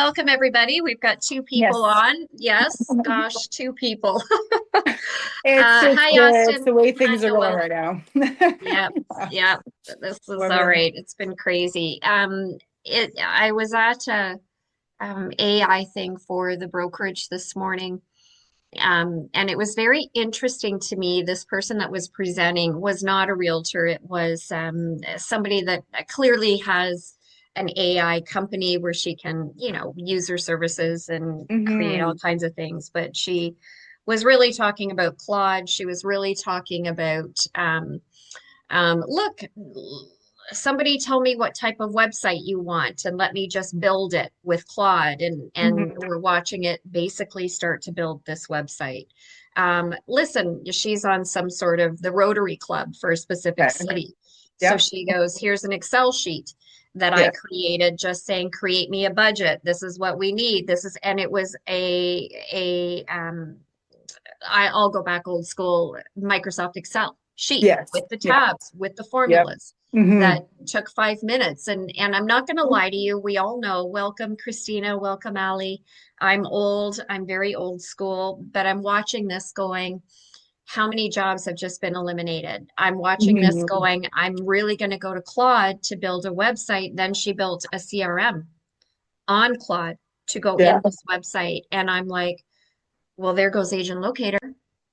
welcome everybody. We've got two people Yes. on. Yes, gosh, two people. It's Hi, it's Austin. the way Hi, things are going Noel. right now. Yep, yep. This is What all really? right. It's been crazy. I was at a AI thing for the brokerage this morning. And it was very interesting to me. This person that was presenting was not a realtor. It was somebody that clearly has an AI company where she can, use her services and create all Hmm. kinds of things. But she was really talking about Claude. She was really talking about, look, somebody tell me what type of website you want and let me just build it with Claude. And Hmm. we're watching it basically start to build this website. Listen, she's on some sort of the Rotary Club for a specific Okay. city. So Yep. she goes, here's an Excel sheet that I Yeah. created just saying, create me a budget. This is what we need. And it was I'll go back old school Microsoft Excel sheet Yes. with the Yeah. tabs, with the Yep. formulas Hmm. that took 5 minutes. And I'm not going to lie to you. We all know, welcome Christina, welcome Ali. I'm old. I'm very old school, but I'm watching this going, how many jobs have just been eliminated? I'm watching this Hmm. going, I'm really going to go to Claude to build a website. Then she built a CRM on Claude to go in Yeah. this website. And I'm like, well, there goes Agent Locator.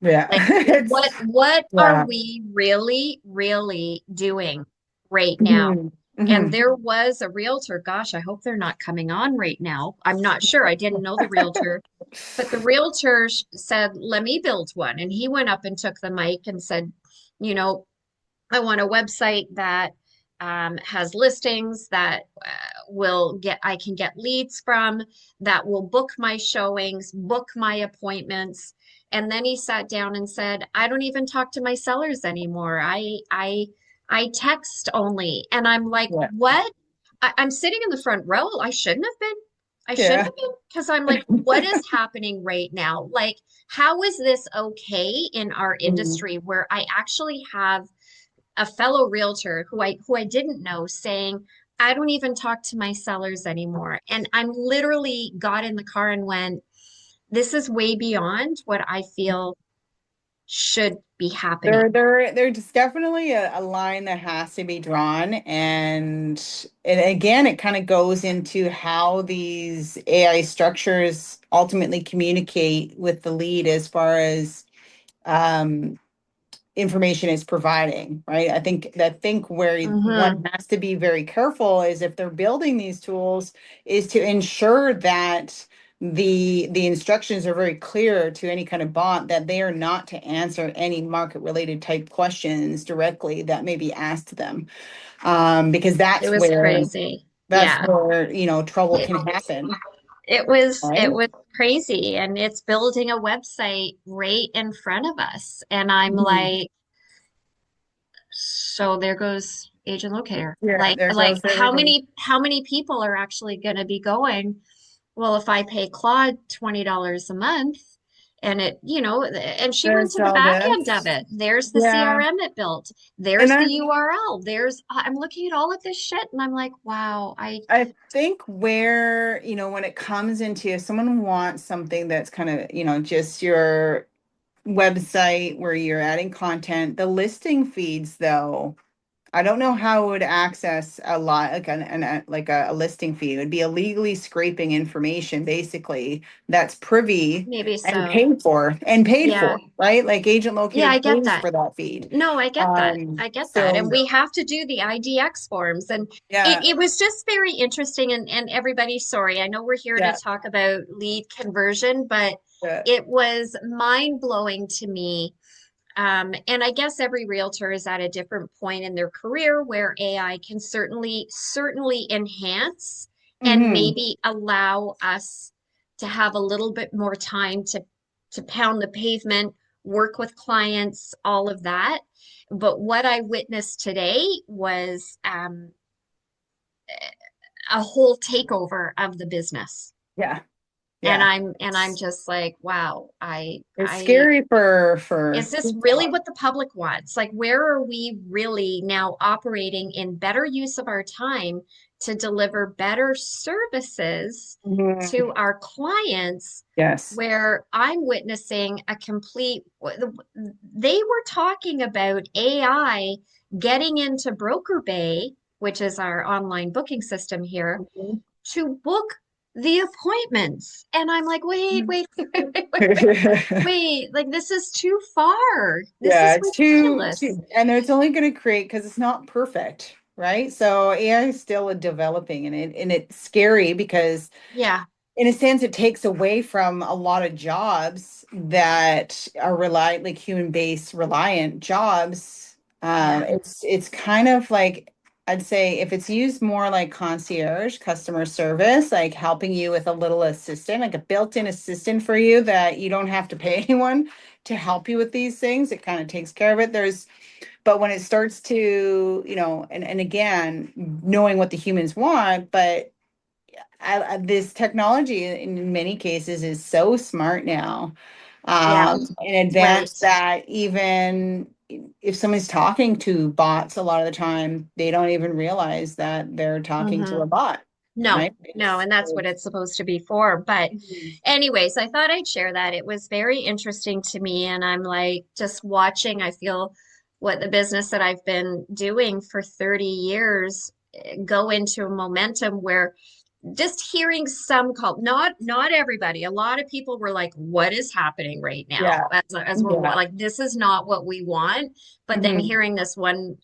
Yeah. Like, what It's what are yeah. we really, really doing right now? Hmm. And Hmm. there was a realtor, gosh, I hope they're not coming on right now. I'm not sure. I didn't know the realtor, but the realtor said, let me build one. And he went up and took the mic and said, you know, I want a website that has listings that I can get leads from, that will book my showings, book my appointments. And then he sat down and said, I don't even talk to my sellers anymore. I text only. And I'm like, Yeah. what? I'm sitting in the front row. I shouldn't have been. I shouldn't Yeah. have been because I'm like, what is happening right now? Like, how is this okay in our Mhm. industry where I actually have a fellow realtor who I didn't know saying, I don't even talk to my sellers anymore. And I'm literally got in the car and went, this is way beyond what I feel should be There, happening. there, there's definitely a line that has to be drawn, and again, it kind of goes into how these AI structures ultimately communicate with the lead as far as um, information is providing, right? I think where Hmm. one has to be very careful is if they're building these tools, is to ensure that the instructions are very clear to any kind of bot that they are not to answer any market related type questions directly that may be asked to them. Because It was crazy. that's Yeah. where, trouble It, can happen, it right? was crazy. And it's building a website right in front of us. And I'm Mhm. like, so there goes Agent Locator. Yeah, there Like goes everything. how many people are actually going to be going, well, if I pay Claude $20 a month and and she went There's to the all back end of this. it. There's the Yeah. CRM it built. And There's the URL. I'm looking at all of this shit and I'm like, wow, I think where, when it comes into if someone wants something that's kind of, just your website where you're adding content, the listing feeds though, I don't know how it would access a lot like a listing fee. It would be illegally scraping information basically that's privy maybe and so. paid for, Yeah. right? Like Agent Yeah, Locator I get pays that. for that feed. No, I get that. I get that. And So we have to do the IDX forms. And yeah, it was just very interesting. And everybody, sorry, I know we're here to yeah, talk about lead conversion, but yeah. it was mind blowing to me. And I guess every realtor is at a different point in their career where AI can certainly enhance and Hmm. maybe allow us to have a little bit more time to pound the pavement, work with clients, all of that. But what I witnessed today was a whole takeover of the business. Yeah. And Yeah. I'm just like, wow, It's I scary for is this really what the public wants? Like, where are we really now operating in better use of our time to deliver better services Mhm. to our clients, Yes. where I'm witnessing a complete, they were talking about AI getting into Broker Bay, which is our online booking system here, Mhm. to book the appointments. And I'm like, wait, wait, wait, wait, wait, wait, wait, like this is too far. This Yeah, is it's ridiculous. and it's only going to create because it's not perfect, right? So AI is still a developing, and it's scary because Yeah. in a sense, it takes away from a lot of jobs that are like human-based reliant jobs. Yeah. It's kind of like, I'd say, if it's used more like concierge customer service, like helping you with a little assistant, like a built-in assistant for you that you don't have to pay anyone to help you with these things, it kind of takes care of it. But when it starts to, and again, knowing what the humans want, but this technology in many cases is so smart now, Yeah. in advance, Right. that even if someone's talking to bots, a lot of the time they don't even realize that they're talking to Hmm. a bot, No, right? no, and that's what it's supposed to be for. But Mhm. anyways, I thought I'd share that. It was very interesting to me, and I'm like just watching, I feel what the business that I've been doing for 30 years go into a momentum where just hearing some call, not everybody. A lot of people were like, "What is happening right now?" Yeah, As we're yeah. like, "This is not what we want." But then Mhm. hearing this one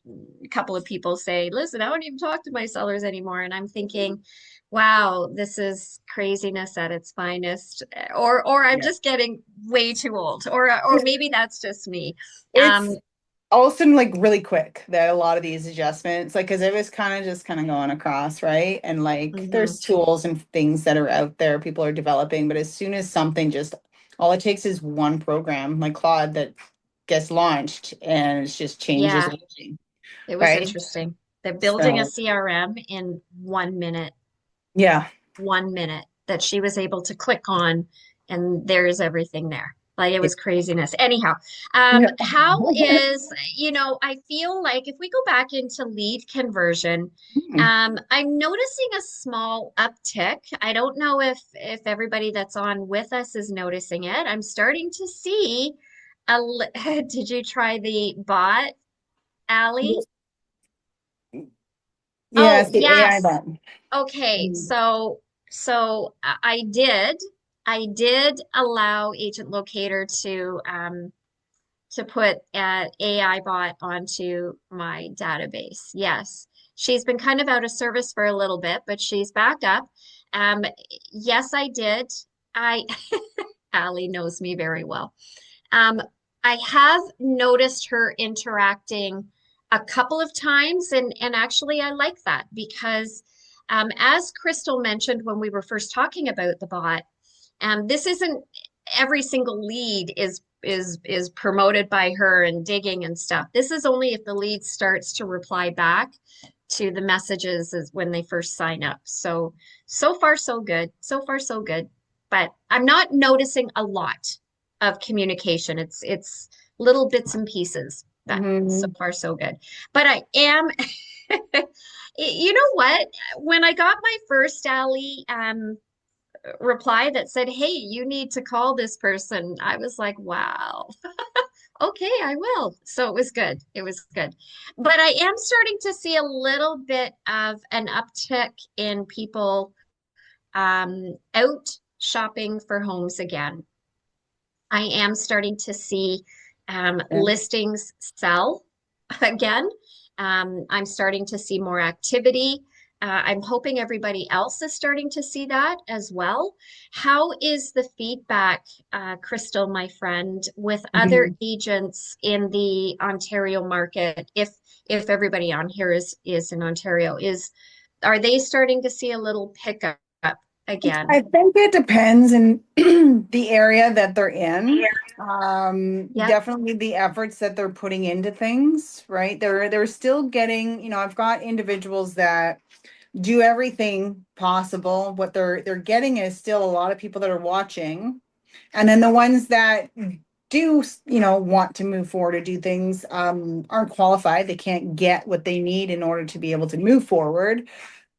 couple of people say, "Listen, I don't even talk to my sellers anymore," and I'm thinking, "Wow, this is craziness at its finest." Or I'm Yeah. just getting way too old, or maybe that's just me. It's Um, also like really quick that a lot of these adjustments, like, because it was kind of going across, right? And like mhm. there's tools and things that are out there people are developing, but as soon as something just, all it takes is one program like Claude that gets launched and it just changes Yeah, everything, it was right? interesting. They're building a So CRM in 1 minute. yeah. 1 minute that she was able to click on, and there's everything there. Like it was craziness. Anyhow, Yeah. how is, I feel like if we go back into lead conversion, Hmm. I'm noticing a small uptick. I don't know if everybody that's on with us is noticing it. I'm starting to see did you try the bot, Allie? Yeah, Oh, it's the AI yes. button. Okay, Mhm. so I did allow Agent Locator to put an AI bot onto my database. Yes, she's been kind of out of service for a little bit, but she's back up. Um, yes, I did. I Allie knows me very well. Um, I have noticed her interacting a couple of times, and actually I like that because, as Crystal mentioned when we were first talking about the bot, this isn't every single lead is promoted by her and digging and stuff. This is only if the lead starts to reply back to the messages as when they first sign up. So far so good. So far so good. But I'm not noticing a lot of communication. It's little bits and pieces, but so Mhm. far so good. But I am, you know what? When I got my first Ally reply that said, "Hey, you need to call this person," I was like, "Wow, okay, I will." So it was good. It was good. But I am starting to see a little bit of an uptick in people out shopping for homes again. I am starting to see Yeah. listings sell again. I'm starting to see more activity. I'm hoping everybody else is starting to see that as well. How is the feedback, Crystal, my friend, with other Mhm. agents in the Ontario market? If everybody on here is in Ontario, are they starting to see a little pickup again? I think it depends in the area that they're in. Yep. Definitely the efforts that they're putting into things, right? They're still getting, I've got individuals that do everything possible. What they're getting is still a lot of people that are watching. And then the ones that do, want to move forward or do things, aren't qualified. They can't get what they need in order to be able to move forward.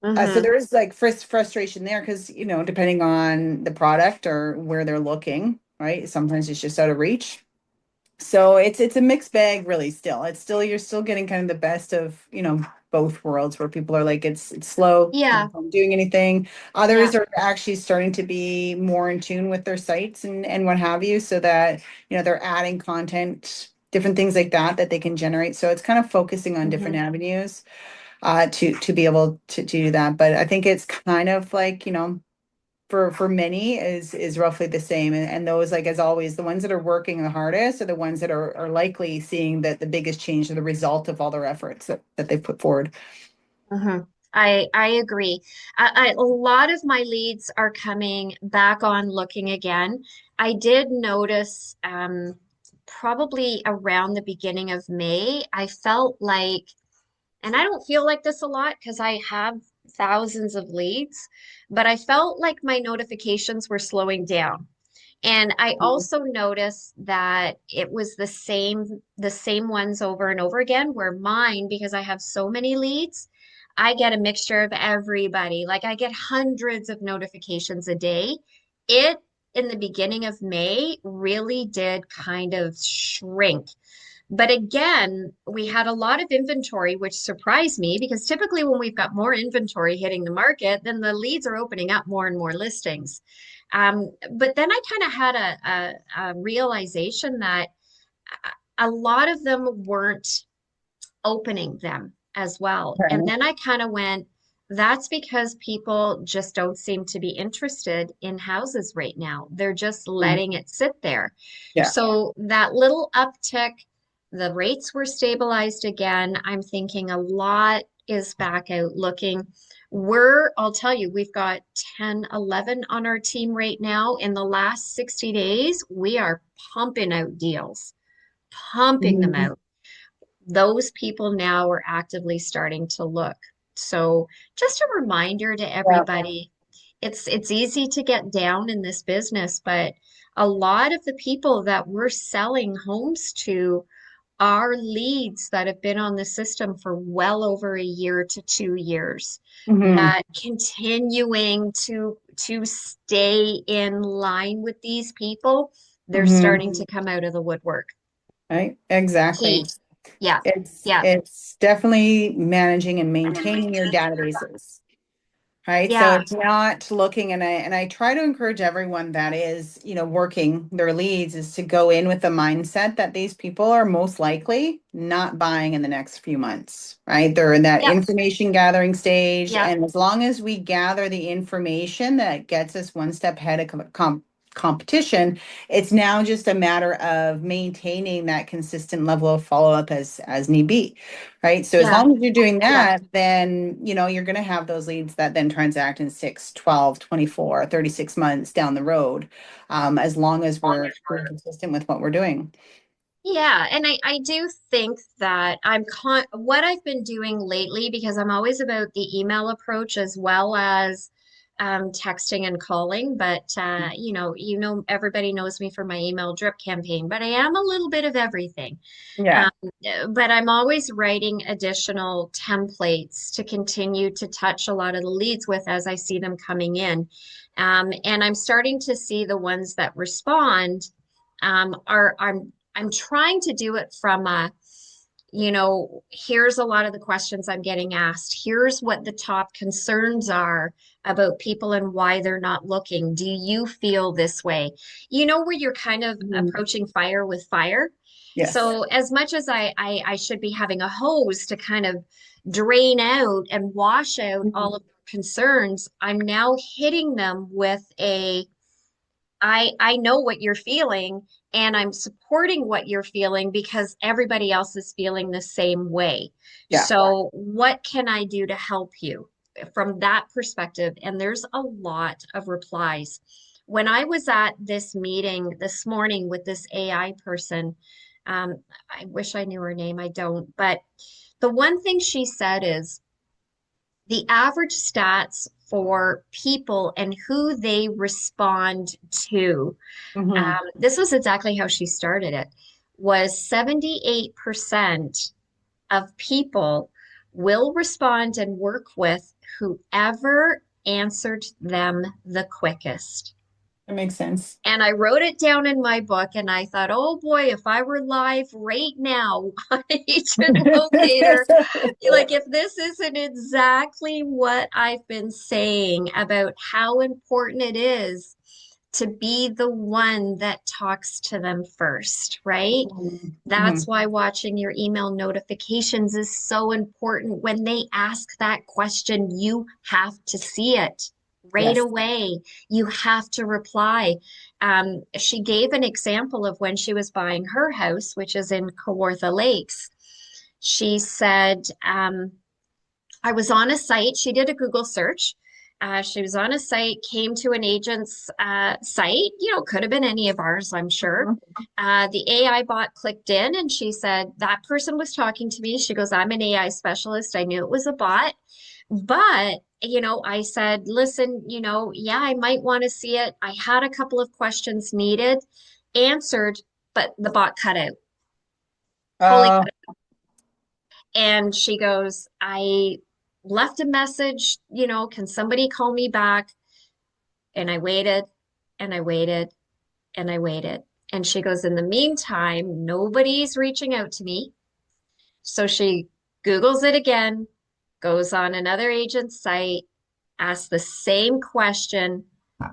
So Mm-hmm. there is like frustration there because, depending on the product or where they're looking, right? Sometimes it's just out of reach. So it's a mixed bag really still. It's still you're still getting kind of the best of, both worlds where people are like it's slow, Yeah. people aren't doing anything. Yeah. Others are actually starting to be more in tune with their sites and what have you, so that, they're adding content, different things like that that they can generate. So it's kind of focusing on different Mm-hmm. avenues to be able to do that. But I think it's kind of like, for many is roughly the same. And those, like as always, the ones that are working the hardest are the ones that are likely seeing that the biggest change are the result of all their efforts that they've put forward. Mm-hmm. I agree. A lot of my leads are coming back on looking again. I did notice probably around the beginning of May, I felt like, and I don't feel like this a lot because I have thousands of leads, but I felt like my notifications were slowing down. And I Mhm. also noticed that it was the same ones over and over again, where mine, because I have so many leads, I get a mixture of everybody. Like I get hundreds of notifications a day. It in the beginning of May really did kind of shrink. But again, we had a lot of inventory, which surprised me because typically when we've got more inventory hitting the market, then the leads are opening up more and more listings. But then I kind of had a realization that a lot of them weren't opening them as well. And Okay. then I kind of went, that's because people just don't seem to be interested in houses right now. They're just Mhm. letting it sit there. Yeah. So that little uptick, the rates were stabilized again. I'm thinking a lot is back out looking. I'll tell you, we've got 10, 11 on our team right now. In the last 60 days, we are pumping out deals, pumping them Mhm. out. Those people now are actively starting to look. So just a reminder to Yeah. everybody, it's easy to get down in this business, but a lot of the people that we're selling homes to are leads that have been on the system for well over a year to 2 years. Hmm. That continuing to stay in line with these people, they're Hmm. starting to come out of the woodwork. Right. Exactly. Key. Yeah. Yeah. It's definitely managing and maintaining your databases. Right. So Yeah. it's not looking, and I try to encourage everyone that is, working their leads is to go in with the mindset that these people are most likely not buying in the next few months, right? They're in that Yep. information gathering stage. Yep. And as long as we gather the information that gets us one step ahead of competition, it's now just a matter of maintaining that consistent level of follow-up as need be. Right. So as Yeah. long as you're doing Yeah. that, then, you're going to have those leads that then transact in 6, 12, 24, 36 months down the road, as long as we're being consistent with what we're doing. Yeah, and I do think that what I've been doing lately, because I'm always about the email approach as well as texting and calling, but everybody knows me for my email drip campaign, but I am a little bit of everything. Yeah. Um, but I'm always writing additional templates to continue to touch a lot of the leads with as I see them coming in. And I'm starting to see the ones that respond I'm trying to do it from here's a lot of the questions I'm getting asked. Here's what the top concerns are about people and why they're not looking. Do you feel this way? Where you're kind of Mhm. approaching fire with fire. Yes. So as much as I should be having a hose to kind of drain out and wash out all Mhm. of their concerns, I'm now hitting them with I know what you're feeling and I'm supporting what you're feeling because everybody else is feeling the same way. Yeah. So, what can I do to help you from that perspective? And there's a lot of replies. When I was at this meeting this morning with this AI person, I wish I knew her name, I don't, but the one thing she said is the average stats for people and who they respond to. Hmm. This was exactly how she started it, was 78% of people will respond and work with whoever answered them the quickest. That makes sense. And I wrote it down in my book and I thought, oh boy, if I were live right now on Agent Locator, like if this isn't exactly what I've been saying about how important it is to be the one that talks to them first, right? That's Mhm. why watching your email notifications is so important. When they ask that question, you have to see it right Yes. away. You have to reply. She gave an example of when she was buying her house, which is in Kawartha Lakes. She said, I was on a site. She did a Google search. She was on a site, came to an agent's site, could have been any of ours, I'm sure. Mhm. The AI bot clicked in and she said, that person was talking to me. She goes, I'm an AI specialist. I knew it was a bot. But, I said, listen, yeah, I might want to see it. I had a couple of questions needed, answered, but the bot cut out. Totally Uh, cut out. And she goes, I left a message, can somebody call me back? And I waited and I waited and I waited. And she goes, in the meantime, nobody's reaching out to me. So she Googles it again, goes on another agent's site, asks the same question.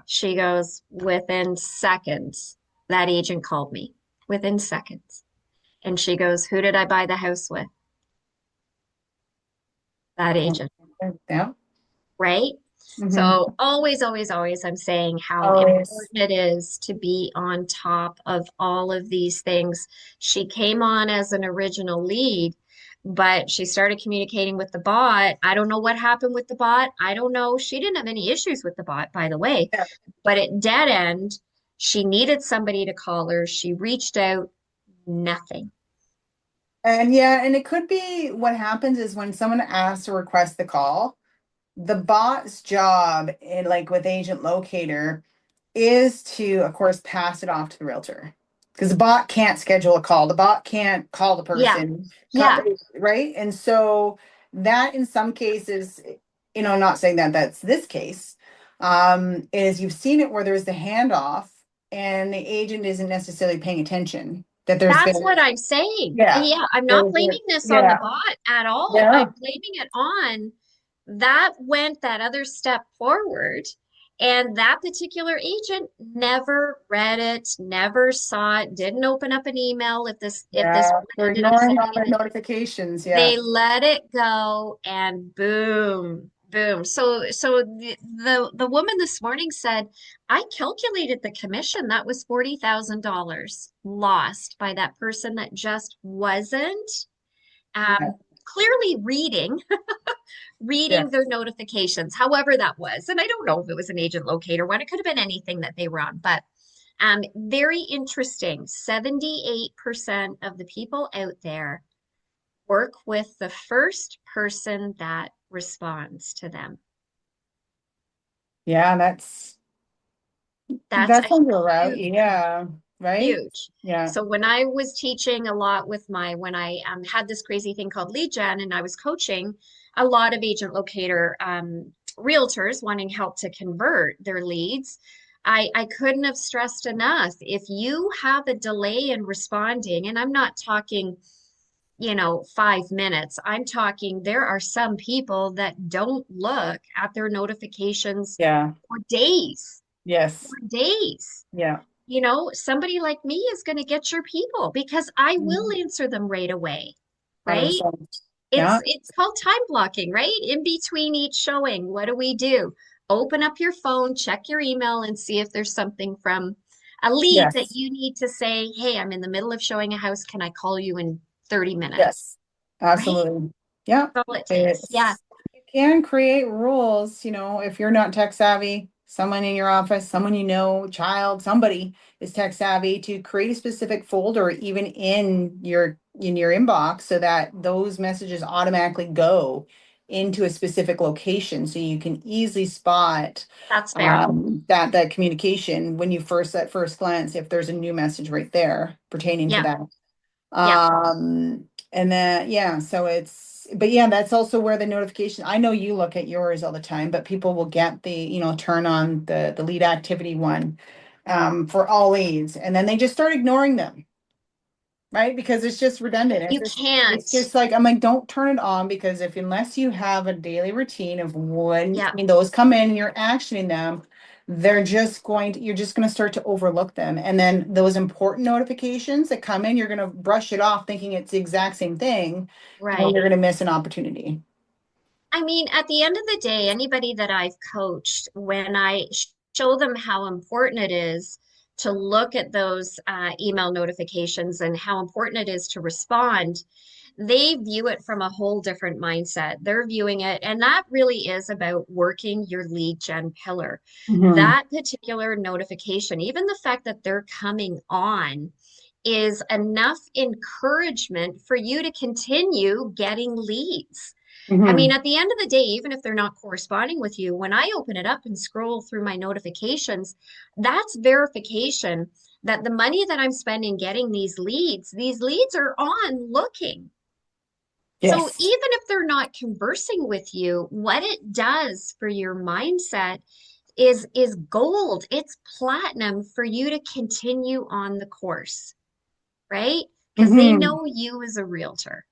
She goes, within seconds, that agent called me. Within seconds. And she goes, who did I buy the house with? That agent. yeah. Right? Hmm. So always, always, always, I'm saying how Always. important it is to be on top of all of these things. She came on as an original lead, but she started communicating with the bot. I don't know what happened with the bot. I don't know. She didn't have any issues with the bot, by the way, Yeah. but at dead end, she needed somebody to call her. She reached out, nothing. And yeah, and it could be what happens is when someone asks to request the call, the bot's job in like with Agent Locator is to, of course, pass it off to the realtor. Because the bot can't schedule a call. The bot can't call the Yeah. person, Yeah. right? And so that in some cases, not saying that that's this case, is you've seen it where there's the handoff and the agent isn't necessarily paying attention. That there's That's been, what I'm saying. yeah, Yeah, I'm not there's a, blaming this on the yeah, bot at all. yeah, I'm blaming it on that went that other step forward. And that particular agent never read it, never saw it, didn't open up an email if this yeah. woman They're ended up ignoring sending all the it. notifications. Yeah, They let it go and boom, boom. So the woman this morning said, I calculated the commission. That was $40,000 lost by that person that just wasn't yeah, clearly reading yeah. their notifications, however that was. And I don't know if it was an agent locator one. It could have been anything that they were on, but very interesting. 78% of the people out there work with the first person that responds to them. Yeah, That's that a sounds about right. huge, Yeah, right? huge. Yeah. So when I was teaching a lot with when I had this crazy thing called lead gen and I was coaching a lot of agent locator realtors wanting help to convert their leads, I couldn't have stressed enough. If you have a delay in responding, and I'm not talking 5 minutes. I'm talking, there are some people that don't look at their notifications Yeah. for days, Yes. for days. Yeah. Somebody like me is going to get your people because I will Mhm. answer them right away, right? 100%. Yeah. It's called time blocking, right? In between each showing, what do we do? Open up your phone, check your email, and see if there's something from a lead that Yes. you need to say, hey, I'm in the middle of showing a house. Can I call you in 30 minutes? Yes. Right? Absolutely. Yeah. That's all it takes. Yeah, It's you can create rules, if you're not tech savvy, someone in your office, someone child, somebody is tech savvy to create a specific folder even in your inbox so that those messages automatically go into a specific location so you can easily spot that's fair. that communication when you at first glance if there's a new message right there pertaining to Yeah, that. yeah, And then, yeah, so but yeah, that's also where the notification, I know you look at yours all the time, but people will get the, turn on the lead activity one for all leads, and then they just start ignoring them, right? Because it's just redundant. You It's can't. just like, I'm like, don't turn it on, because if unless you have a daily routine of when, Yeah, those come in and you're actioning them, you're just going to start to overlook them. And then those important notifications that come in, you're going to brush it off thinking it's the exact same thing, and right. you're going to miss an opportunity. I mean, at the end of the day, anybody that I've coached, when I show them how important it is to look at those email notifications and how important it is to respond, they view it from a whole different mindset. They're viewing it, and that really is about working your lead gen pillar. Hmm. That particular notification, even the fact that they're coming on, is enough encouragement for you to continue getting leads. I mean, Hmm. at the end of the day, even if they're not corresponding with you, when I open it up and scroll through my notifications, that's verification that the money that I'm spending getting these leads are on looking. So even Yes. if they're not conversing with you, what it does for your mindset is gold. It's platinum for you to continue on the course, right? Because they Hmm. know you as a realtor,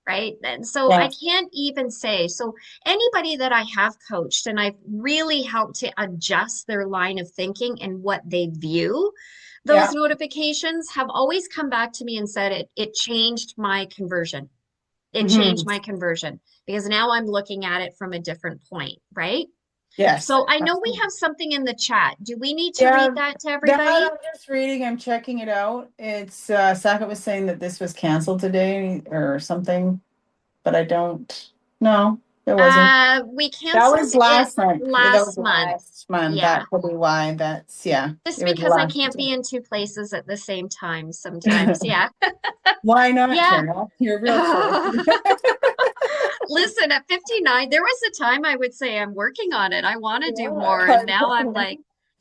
right? And so I Yes. can't even say, so anybody that I have coached and I've really helped to adjust their line of thinking and what they view, those Yeah. notifications have always come back to me and said it changed my conversion. It changed Hmm. my conversion because now I'm looking at it from a different point, right? Yes. So I know we Absolutely. have something in the chat. Do we need to Yeah, read that to that everybody? I'm just reading, I'm checking it out. It's Sackett was saying that this was canceled today or something, but I don't, no, it wasn't. We That canceled was it last month. Yeah, that was last month. last month. Yeah. That could be why. That's, yeah, Just it was because I last. can't be in two places at the same time sometimes. Yeah. Why not, Yeah. Tara? You're a realtor. Listen, at 59, there was a time I would say I'm working on it. I want to do Yeah, more. I And now I'm know. like,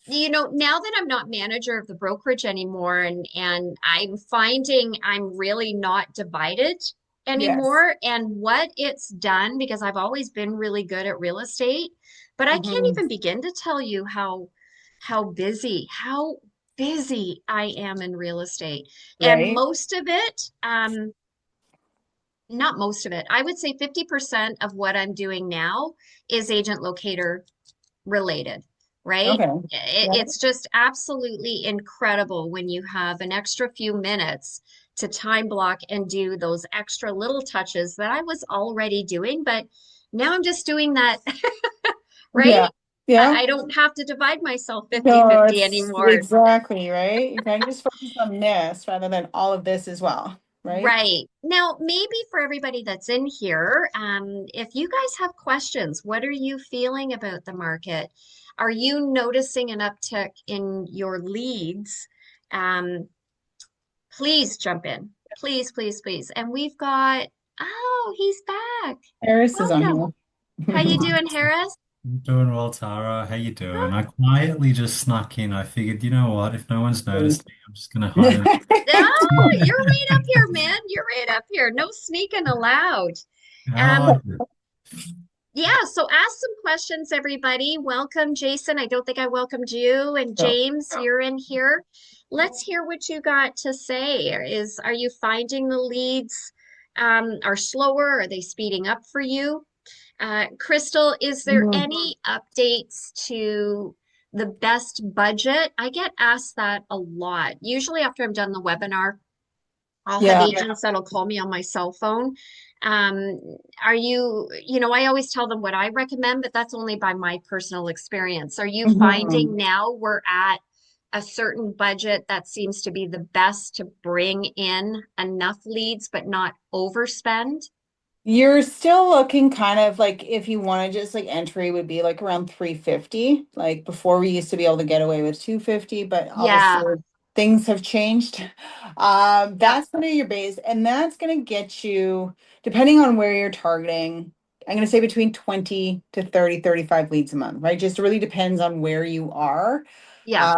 now that I'm not manager of the brokerage anymore and I'm finding I'm really not divided Yes. anymore. And what it's done, because I've always been really good at real estate, but I can't Hmm. even begin to tell you how busy I am in real estate. And Right? most of it, not most of it. I would say 50% of what I'm doing now is agent locator related, right? Okay. Yeah. It's just absolutely incredible when you have an extra few minutes to time block and do those extra little touches that I was already doing, but now I'm just doing that, Yeah. right? Yeah. I don't have to divide myself No, 50-50 it's anymore. exactly right. You can just focus on this rather than all of this as well, right? Right. Now, maybe for everybody that's in here, if you guys have questions, what are you feeling about the market? Are you noticing an uptick in your leads? Um, please jump in. Please, please, please. And we've got, oh, he's back. Harris is on Welcome. How you here. doing, Harris? Doing well, Tara. How you doing? Oh, I quietly just snuck in. I figured, you know what? If no one's noticed me, I'm just gonna hide in. you're right up here, man. You're right up here. No sneaking allowed. I Um, like it. Yeah, so ask some questions, everybody. Welcome, Jason. I don't think I welcomed you. And So, James, you're in here. Let's hear what you got to say. Are you finding the leads are slower? Are they speeding up for you? Crystal, is there mm, any updates to the best budget? I get asked that a lot. Usually after I've done the webinar, I'll have yeah. agents that'll call me on my cell phone. Um, I always tell them what I recommend, but that's only by my personal experience. Are you Mhm. finding now we're at a certain budget that seems to be the best to bring in enough leads but not overspend? You're still looking kind of like, if you want to just like, entry would be like around 350. Like before we used to be able to get away with 250, but Yeah, obviously things have changed. yep, That's kind of your base, and that's going to get you, depending on where you're targeting, I'm going to say between 20 to 30, 35 leads a month, right? Just really depends on where you are. Yeah.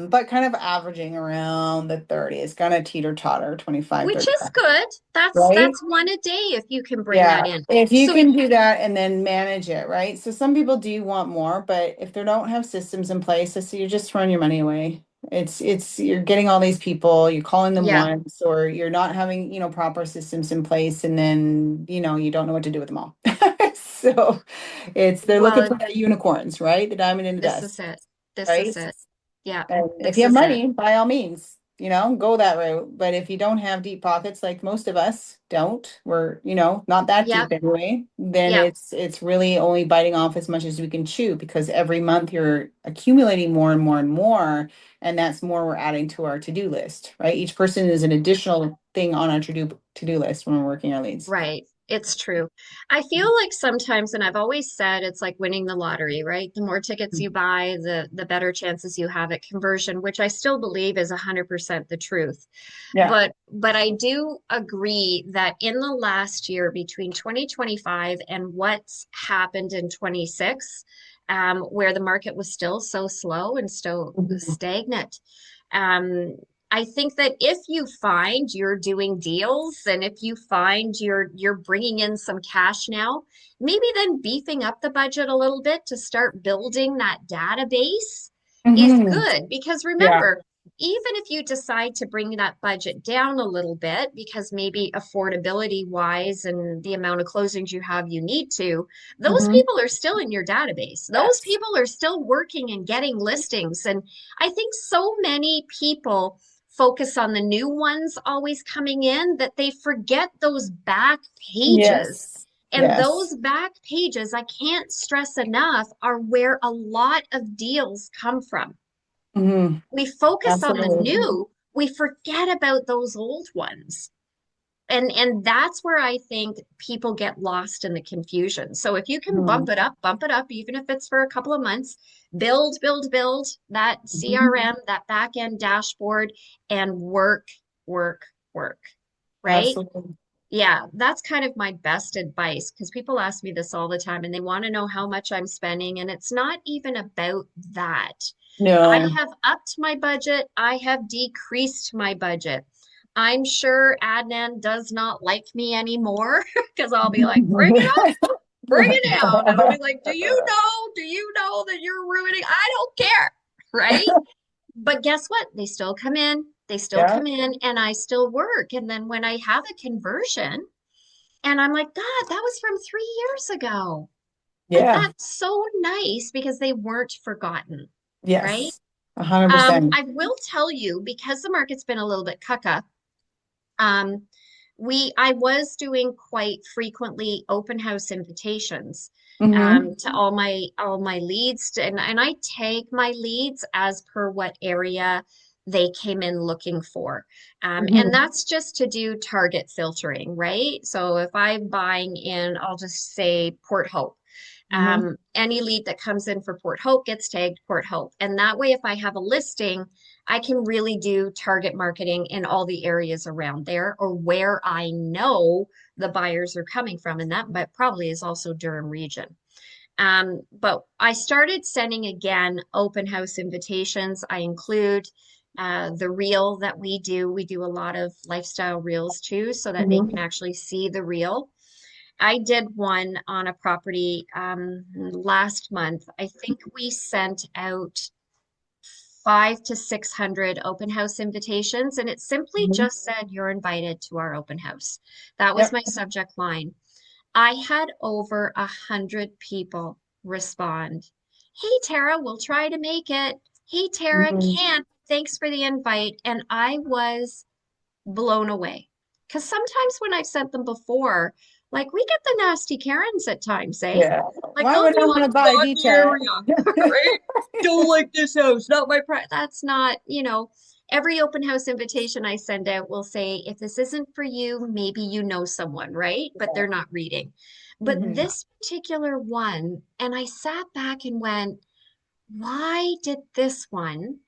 But kind of averaging around the 30. It's gonna teeter-totter, 25, Which 30, is good. right? That's one a day if you can bring Yeah, that in. if you So, can do that and then manage it, right? So some people do want more, but if they don't have systems in place, so you're just throwing your money away. It's you're getting all these people, you're calling them yeah, once, or you're not having, proper systems in place, and then, you don't know what to do with them all. So they're looking well, for the unicorns, right? The diamond in the this dust, is it. This right? is it. Yeah, And if you this have is it. money, by all means, go that route. But if you don't have deep pockets, like most of us don't, we're, not that Yeah, deep anyway, then yeah, it's really only biting off as much as we can chew because every month you're accumulating more and more and more, and that's more we're adding to our to-do list, right? Each person is an additional thing on our to-do list when we're working our leads. right. It's true. I feel like sometimes, and I've always said it's like winning the lottery, right? The more tickets you buy, the better chances you have at conversion, which I still believe is 100% the truth. Yeah. But I do agree that in the last year between 2025 and what's happened in 26, where the market was still so slow and still Mhm. stagnant, um, I think that if you find you're doing deals and if you find you're bringing in some cash now, maybe then beefing up the budget a little bit to start building that database is Mhm. good because Yeah. remember, even if you decide to bring that budget down a little bit because maybe affordability wise and the amount of closings you have you need to, those Mhm. people are still in your database. Those Yes. people are still working and getting listings. And I think so many people focus on the new ones always coming in that they forget those back pages. Yes. And Yes. those back pages, I can't stress enough, are where a lot of deals come from. Mhm. We focus on the Absolutely. new, we forget about those old ones. And that's where I think people get lost in the confusion. So if you can Mhm. bump it up, even if it's for a couple of months, build that Mhm. CRM, that back end dashboard, and work, work, work, right? Absolutely. Yeah, that's kind of my best advice because people ask me this all the time and they want to know how much I'm spending. And it's not even about that. I No. have upped my budget, I have decreased my budget. I'm sure Adnan does not like me anymore because I'll be like, bring it down. And I'll be like, do you know that you're ruining? I don't care. Right. But guess what? they still Yeah. come in, and I still work. And then when I have a conversion, and I'm like, God, that was from 3 years ago. Like, Yeah. that's so nice because they weren't forgotten, right? Yes. 100%. I will tell you, because the market's been a little bit cuckoo, um, I was doing quite frequently open house invitations Mm-hmm. to all my leads, and I tag my leads as per what area they came in looking for. And Mm-hmm. that's just to do target filtering, right? So if I'm buying in, I'll just say Port Hope. Mm-hmm. Any lead that comes in for Port Hope gets tagged Port Hope. And that way, if I have a listing, I can really do target marketing in all the areas around there or where I know the buyers are coming from. And that probably is also Durham region. But I started sending again open house invitations. I include the reel that we do. We do a lot of lifestyle reels too, so that they can Mm-hmm. actually see the reel. I did one on a property last month. I think we sent out 5 to 600 open house invitations, and it simply Mm-hmm. just said, "You're invited to our open house." That was Yep. my subject line. I had over 100 people respond. Hey, Tara, we'll try to make it. Hey, Tara, Mm-hmm. can't. Thanks for the invite. And I was blown away. Because sometimes when I've sent them before, like we get the nasty Karens at times, eh? Yeah. Like Why they'll would be I want like, to buy a not the detached? area, right? Don't like this house, not my price. That's not, every open house invitation I send out will say, if this isn't for you, maybe you know someone, right? But they're not reading. But Mm-hmm. this particular one, and I sat back and went, why did this one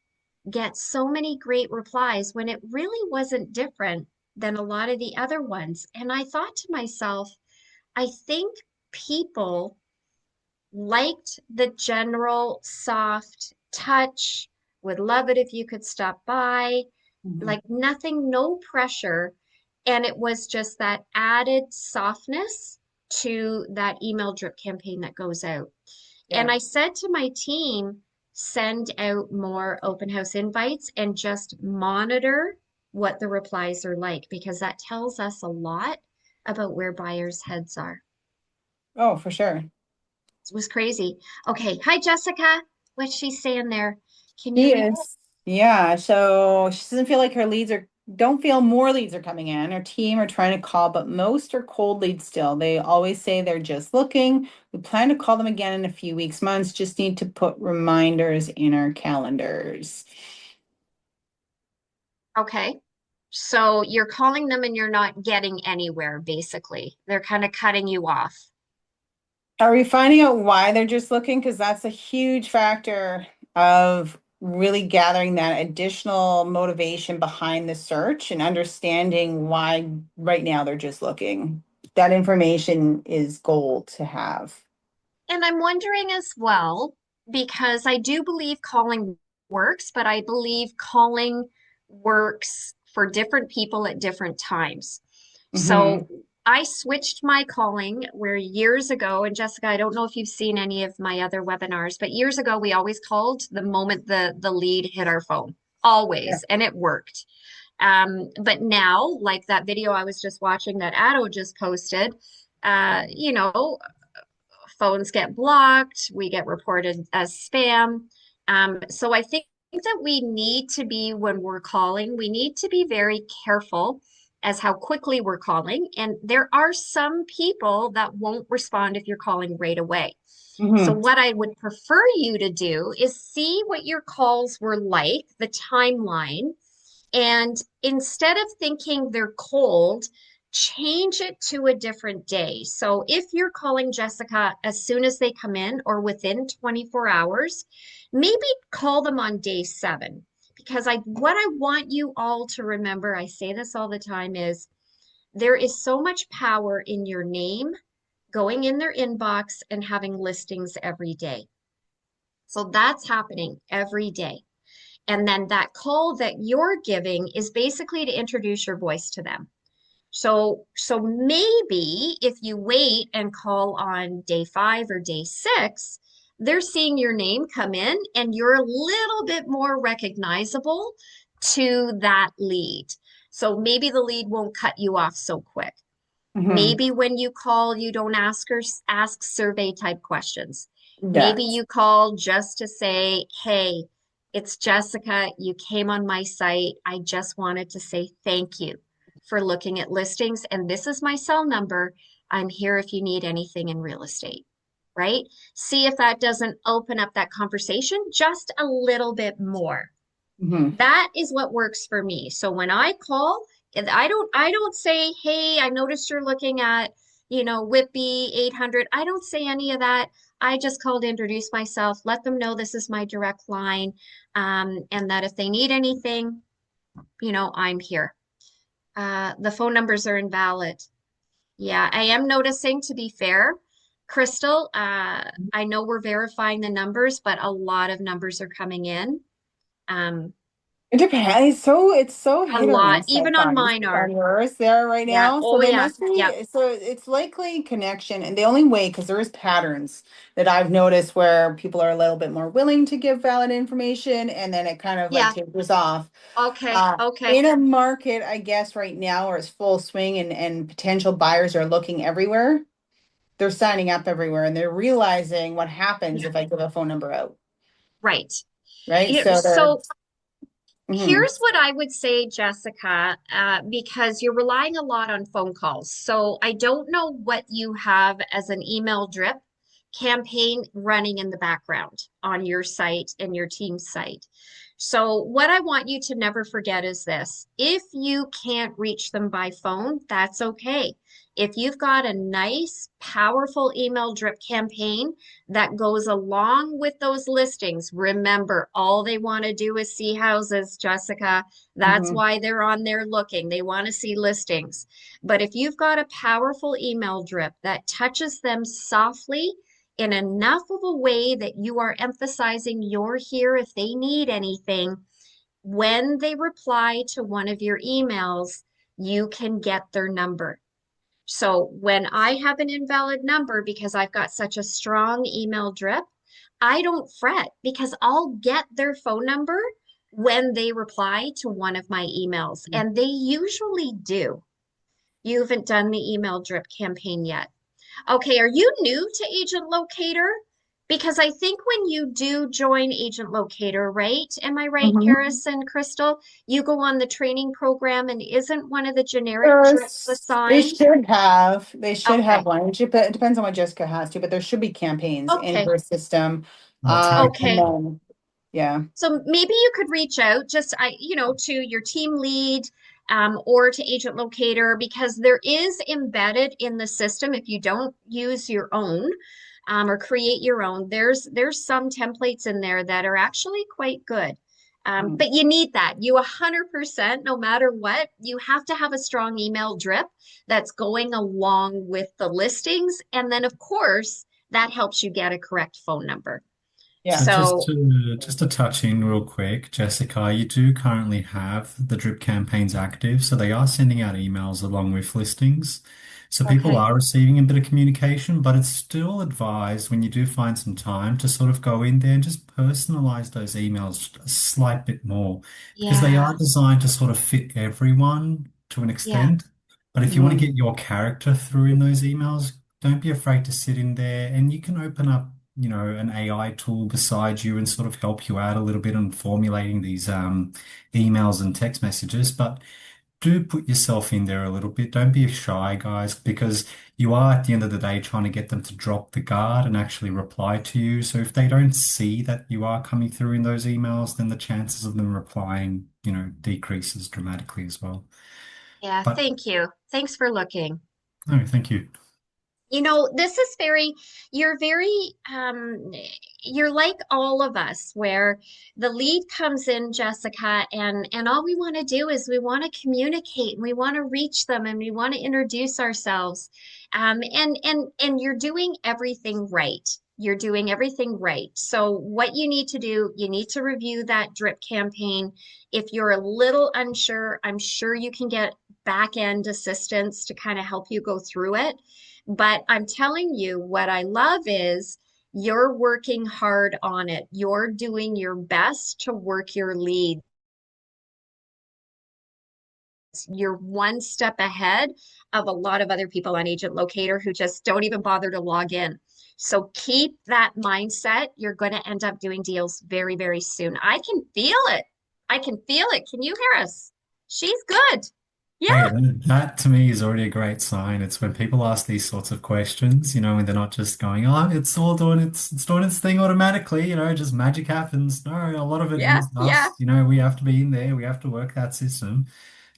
get so many great replies when it really wasn't different than a lot of the other ones? And I thought to myself, I think people liked the general soft touch, Would love it if you could stop by. Mhm. Like nothing, no pressure. And it was just that added softness to that email drip campaign that goes out. And Yeah. I said to my team, send out more open house invites and just monitor what the replies are like, because that tells us a lot about where buyers' heads are. Oh, for sure. It was crazy. Okay. Hi, Jessica. What's she saying there? Can you She read? is. Yeah. So she doesn't feel like her leads are, don't feel more leads are coming in. Her team are trying to call, but most are cold leads still. They always say they're just looking. We plan to call them again in a few weeks, months. Just need to put reminders in our calendars. Okay. So you're calling them and you're not getting anywhere, basically. They're kind of cutting you off. Are we finding out why they're just looking? Because that's a huge factor of really gathering that additional motivation behind the search and understanding why right now they're just looking. That information is gold to have. And I'm wondering as well, because I do believe calling works, but I believe calling works for different people at different times. Hmm. So I switched my calling where years ago, and Jessica, I don't know if you've seen any of my other webinars, but years ago we always called the moment the lead hit our phone, Yeah. always, and it worked. But now, like that video I was just watching that Addo just posted, you know, phones get blocked, we get reported as spam. So I think that we need to be, when we're calling, we need to be very careful as how quickly we're calling. And there are some people that won't respond if you're calling right away. So Hmm. what I would prefer you to do is see what your calls were like, the timeline, and instead of thinking they're cold, change it to a different day. So if you're calling Jessica as soon as they come in or within 24 hours, maybe call them on day 7. Because what I want you all to remember, I say this all the time, is there is so much power in your name going in their inbox and having listings every day. So that's happening every day. And then that call that you're giving is basically to introduce your voice to them. So maybe if you wait and call on day 5 or day 6, they're seeing your name come in and you're a little bit more recognizable to that lead. So maybe the lead won't cut you off so quick. Hmm. Maybe when you call, you don't ask survey type questions. Maybe Yes. you call just to say, "Hey, it's Jessica. You came on my site. I just wanted to say thank you for looking at listings, and this is my cell number. I'm here if you need anything in real estate." Right? See if that doesn't open up that conversation just a little bit more. Hmm. That is what works for me. So when I call, and I don't say, "Hey, I noticed you're looking at, Whitby 800." I don't say any of that. I just call to introduce myself, let them know this is my direct line, and that if they need anything, I'm here. The phone numbers are invalid. Yeah, I am noticing, to be fair, Crystal, I know we're verifying the numbers, but a lot of numbers are coming in. Um, It depends. It's so a hit or lot, miss, I even on find, mine on are. yours there right Yeah. now. So Oh, they yeah. must Yeah. be, so it's likely connection. And the only way, because there is patterns that I've noticed where people are a little bit more willing to give valid information and then it kind of like Yeah. tapers off. Okay. In Okay. a market, I guess right now where it's full swing and potential buyers are looking everywhere, they're signing up everywhere and they're realizing what happens Yeah. if I give a phone number out, Right. right? You know, So they're, so mhm, here's what I would say, Jessica, because you're relying a lot on phone calls. So I don't know what you have as an email drip campaign running in the background on your site and your team's site. So what I want you to never forget is this. If you can't reach them by phone, that's okay. If you've got a nice, powerful email drip campaign that goes along with those listings. Remember, all they want to do is see houses, Jessica. That's mhm, why they're on there looking. They want to see listings. But if you've got a powerful email drip that touches them softly in enough of a way that you are emphasizing you're here if they need anything. When they reply to one of your emails, you can get their number. So when I have an invalid number because I've got such a strong email drip, I don't fret because I'll get their phone number when they reply to one of my emails, and they usually do. You haven't done the email drip campaign yet. Okay, are you new to Agent Locator? Because I think when you do join Agent Locator, right? Am I right, Mhm. Paris and Crystal? You go on the training program and isn't one of the generic drips They assigned? should have. They should have Okay. one. It depends on what Jessica has to, but there should be campaigns in Okay. her system. What And Okay. typically? then, yeah. So maybe you could reach out just to your team lead or to Agent Locator because there is embedded in the system if you don't use your own or create your own. There's some templates in there that are actually quite good. Mm. But you need that. You 100%, no matter what, you have to have a strong email drip that's going along with the listings. And then, of course, that helps you get a correct phone number. Yeah. So just So, to touch in real quick, Jessica, you do currently have the drip campaigns active, so they are sending out emails along with listings. So people okay. are receiving a bit of communication, but it's still advised when you do find some time to sort of go in there and just personalize those emails a slight bit more because they Yeah. are designed to sort of fit everyone to an Yeah. extent. But if you want Mhm. to get your character through in those emails, don't be afraid to sit in there and you can open up an AI tool beside you and sort of help you out a little bit on formulating these emails and text messages. But do put yourself in there a little bit. Don't be shy, guys, because you are at the end of the day trying to get them to drop the guard and actually reply to you. So if they don't see that you are coming through in those emails, then the chances of them replying, decreases dramatically as well. Yeah, But thank you. Thanks for looking. no, thank you. This is you're very, you're like all of us, where the lead comes in, Jessica, and all we want to do is we want to communicate and we want to reach them and we want to introduce ourselves. And you're doing everything right. You're doing everything right. So what you need to do, you need to review that drip campaign. If you're a little unsure, I'm sure you can get back end assistance to kind of help you go through it. But I'm telling you, what I love is you're working hard on it. You're doing your best to work your lead. You're one step ahead of a lot of other people on Agent Locator who just don't even bother to log in. So keep that mindset. You're going to end up doing deals very, very soon. I can feel it. I can feel it. Can you hear us? She's good. Yeah, Hey, that to me is already a great sign. It's when people ask these sorts of questions, and they're not just going, "Oh, it's all doing it's doing its thing automatically," just magic happens. No, a lot of it yeah, is yeah. us. We have to be in there. We have to work that system.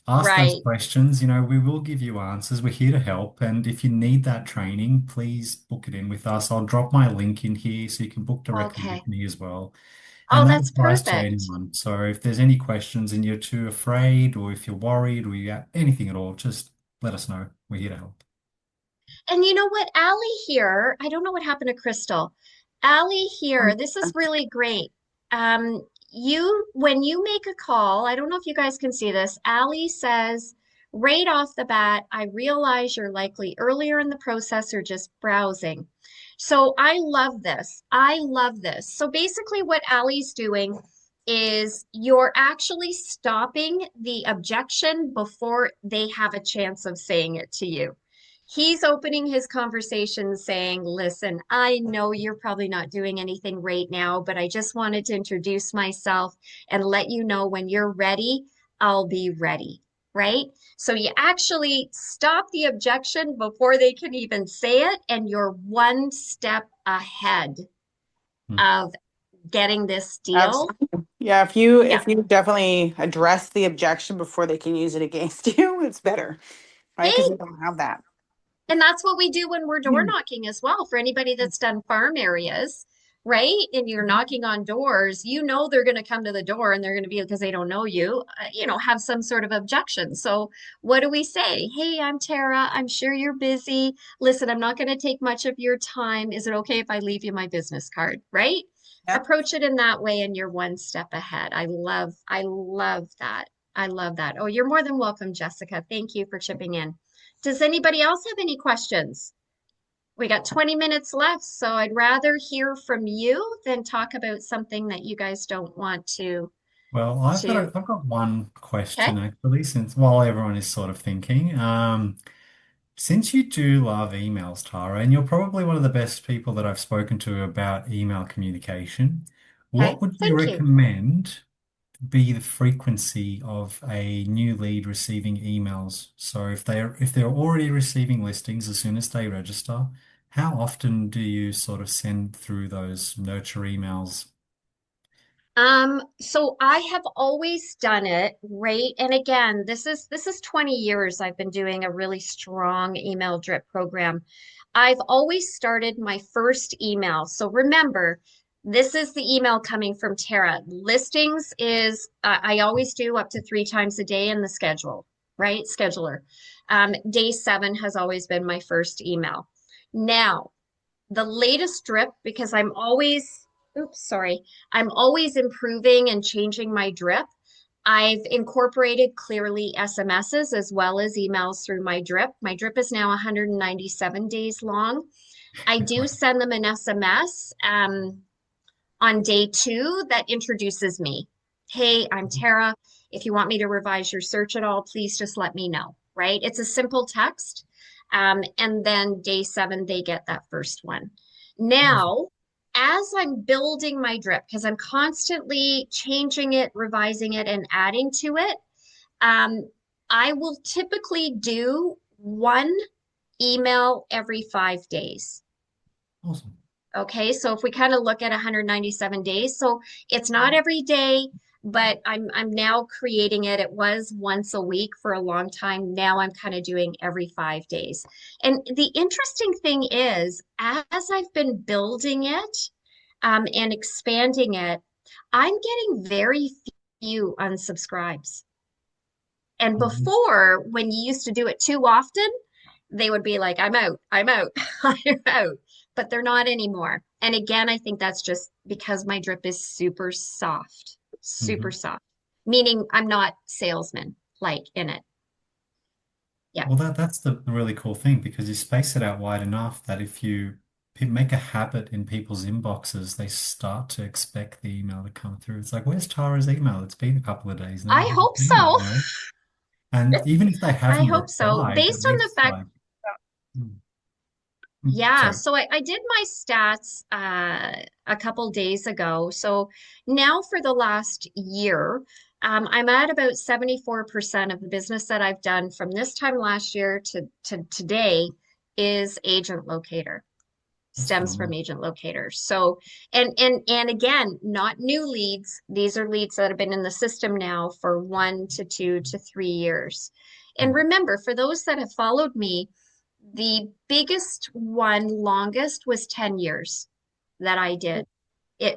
Ask those Right. questions. We will give you answers. We're here to help. And if you need that training, please book it in with us. I'll drop my link in here so you can book directly Okay. with me as well. Oh, And that that's applies to perfect. anyone. So if there's any questions and you're too afraid, or if you're worried, or you got anything at all, just let us know. We're here to help. And you know what, Allie here, I don't know what happened to Crystal. Allie here, this is really great. When you make a call, I don't know if you guys can see this, Allie says right off the bat, I realize you're likely earlier in the process or just browsing. So I love this. I love this. So basically, what Allie's doing is you're actually stopping the objection before they have a chance of saying it to you. He's opening his conversation saying, listen, I know you're probably not doing anything right now, but I just wanted to introduce myself and let you know when you're ready, I'll be ready. Right? So you actually stop the objection before they can even say it, and you're one step ahead Hmm. of getting this deal. Absolutely. Yeah, if Yeah. you definitely address the objection before they can use it against you, it's better, right? Because they Hey, don't have that. and that's what we do when we're door Mm. knocking as well. For anybody that's done farm areas, right? And you're knocking on doors, you know they're going to come to the door and they're going to be because they don't know you, have some sort of objection. So what do we say? Hey, I'm Tara. I'm sure you're busy. Listen, I'm not going to take much of your time. Is it okay if I leave you my business card, right? Yeah. Approach it in that way and you're one step ahead. I love that. I love that. Oh, you're more than welcome, Jessica. Thank you for chipping in. Does anybody else have any questions? We got 20 minutes left, so I'd rather hear from you than talk about something that you guys don't want Well, to. I've got one Okay. question actually, since while everyone is sort of thinking, since you do love emails, Tara, and you're probably one of the best people that I've spoken to about email communication, Okay. what would you Thank you. recommend be the frequency of a new lead receiving emails? So if they're already receiving listings as soon as they register, how often do you sort of send through those nurture emails? So I have always done it, right? And again, this is 20 years I've been doing a really strong email drip program. I've always started my first email. So remember, this is the email coming from Tara. Listings is I always do up to 3 times a day in the schedule, right? Scheduler. Day 7 has always been my first email. Now, the latest drip, because I'm always improving and changing my drip. I've incorporated clearly SMSs as well as emails through my drip. My drip is now 197 days long. I do send them an SMS on day 2 that introduces me. Hey, I'm Tara. If you want me to revise your search at all, please just let me know, right? It's a simple text. And then day 7, they get that first one. Awesome. Now, as I'm building my drip, because I'm constantly changing it, revising it, and adding to it, um, I will typically do one email every 5 days. Awesome. Okay, so if we kind of look at 197 days, so it's not every day, but I'm now creating it. It was once a week for a long time. Now I'm kind of doing every 5 days. And the interesting thing is, as I've been building it and expanding it, I'm getting very few unsubscribes. And Mhm. before, when you used to do it too often, they would be like, I'm out, I'm out. But they're not anymore. And again, I think that's just because my drip is super Mhm. soft, meaning I'm not salesman like in it. Yeah. Well, that's the really cool thing because you space it out wide enough that if you make a habit in people's inboxes, they start to expect the email to come through. It's like, where's Tara's email? It's been a couple of days now. I It hasn't hope came, so. And even if they I haven't hope so. replied, at Based on the least fact, like, mm, yeah, sorry. so I did my stats a couple days ago. So now for the last year, I'm at about 74% of the business that I've done from this time last year to today is agent locator, That's stems from phenomenal. agent locator. So and again, not new leads. These are leads that have been in the system now for 1 to 2 to 3 years. And Mm. remember, for those that have followed me, the biggest one, longest, was 10 years that I did.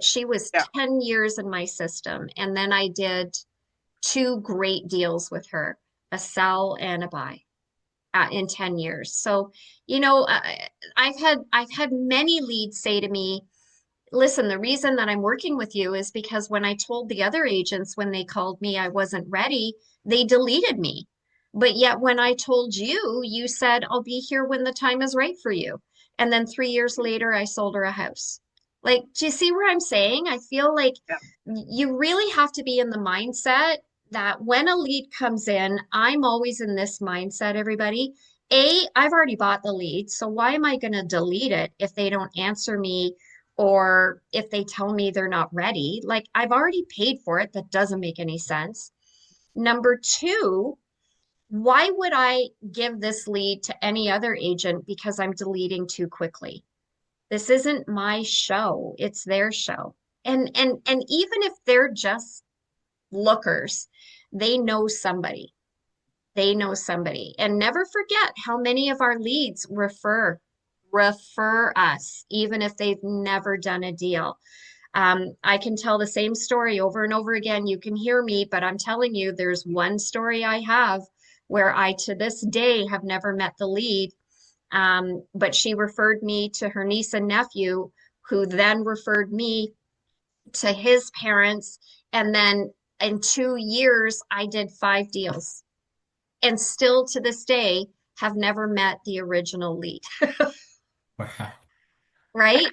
She was Yeah. 10 years in my system. And then I did 2 great deals with her, a sell and a buy, in 10 years. So, I've had many leads say to me, listen, the reason that I'm working with you is because when I told the other agents when they called me I wasn't ready, they deleted me. But yet when I told you, you said, I'll be here when the time is right for you. And then 3 years later, I sold her a house. Like, do you see where I'm saying? I feel like Yeah. you really have to be in the mindset that when a lead comes in, I'm always in this mindset, everybody. I've already bought the lead, so why am I going to delete it if they don't answer me or if they tell me they're not ready? Like, I've already paid for it. That doesn't make any sense. Number two, why would I give this lead to any other agent because I'm deleting too quickly? This isn't my show, it's their show. And even if they're just lookers, they know somebody. They know somebody. And never forget how many of our leads refer. refer us, even if they've never done a deal. I can tell the same story over and over again. You can hear me, but I'm telling you, there's one story I have where I, to this day, have never met the lead. But she referred me to her niece and nephew, who then referred me to his parents. And then in 2 years, I did 5 deals and still to this day have never met the original lead, Wow. right?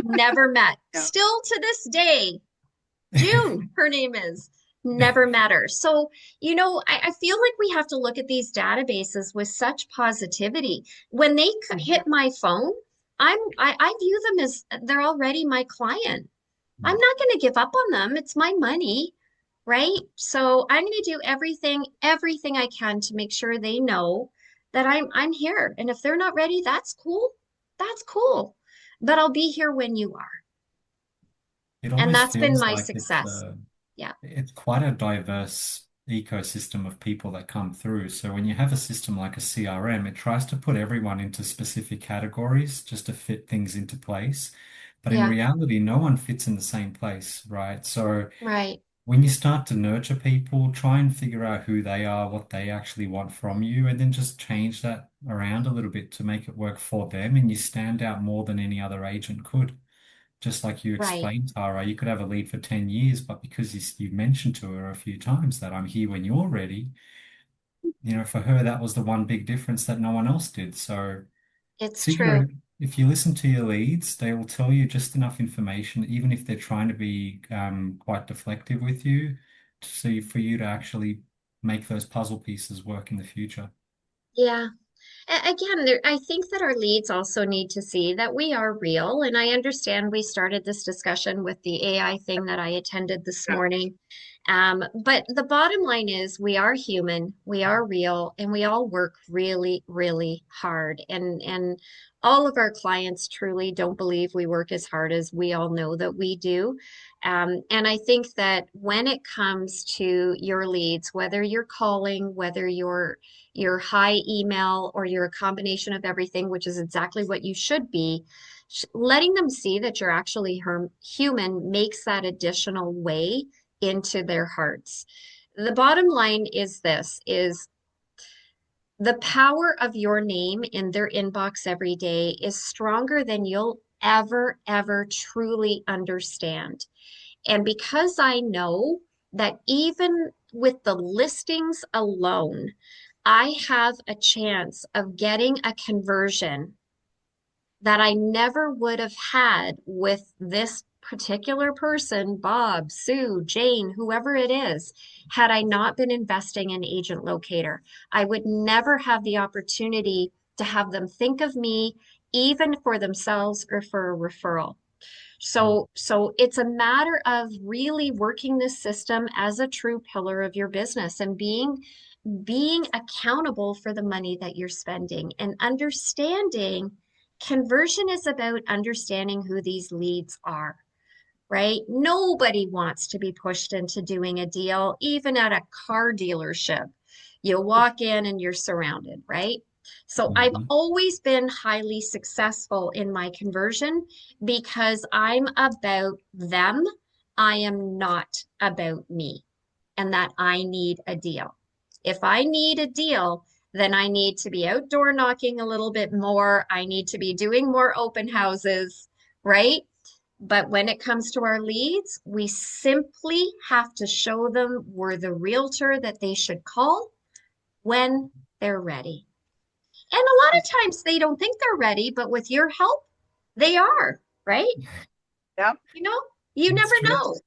Never met. Yeah. Still to this day, June, her name is. Never met her. So, I feel like we have to look at these databases with such positivity. When they hit my phone, I view them as they're already my client. I'm not going to give up on them. It's my money, right? So I'm going to do everything I can to make sure they know that I'm here. And if they're not ready, that's cool. That's cool. But I'll be here when you are. It And almost that's been feels my like success. Yeah. it's quite a diverse ecosystem of people that come through. So when you have a system like a CRM, it tries to put everyone into specific categories just to fit things into place. But in Yeah. reality, no one fits in the same place, right? So Right. when you start to nurture people, try and figure out who they are, what they actually want from you, and then just change that around a little bit to make it work for them, and you stand out more than any other agent could. Just like you Right. explained, Tara, you could have a lead for 10 years, but because you mentioned to her a few times that I'm here when you're ready, for her, that was the one big difference that no one else did. So It's figure true. it, if you listen to your leads, they will tell you just enough information, even if they're trying to be quite deflective with you, for you to actually make those puzzle pieces work in the future. Yeah. Again, I think that our leads also need to see that we are real. And I understand we started this discussion with the AI thing that I attended this Yeah. morning. But the bottom line is we are human, we are real, and we all work really, really hard. And all of our clients truly don't believe we work as hard as we all know that we do. And I think that when it comes to your leads, whether you're calling, whether you're high email or you're a combination of everything, which is exactly what you should be, letting them see that you're actually human makes that additional way into their hearts. The bottom line is this is the power of your name in their inbox every day is stronger than you'll ever truly understand. And because I know that even with the listings alone, I have a chance of getting a conversion that I never would have had with this particular person, Bob, Sue, Jane, whoever it is, had I not been investing in Agent Locator. I would never have the opportunity to have them think of me, even for themselves or for a referral. So it's a matter of really working this system as a true pillar of your business and being accountable for the money that you're spending and understanding conversion is about understanding who these leads are, right? Nobody wants to be pushed into doing a deal, even at a car dealership. You walk in and you're surrounded, right? So I've Mhm. always been highly successful in my conversion because I'm about them. I am not about me and that I need a deal. If I need a deal, then I need to be outdoor knocking a little bit more. I need to be doing more open houses, right? But when it comes to our leads, we simply have to show them we're the realtor that they should call when they're ready. And a lot of times they don't think they're ready, but with your help, they are, right? Yep. You know, you That's never true. know.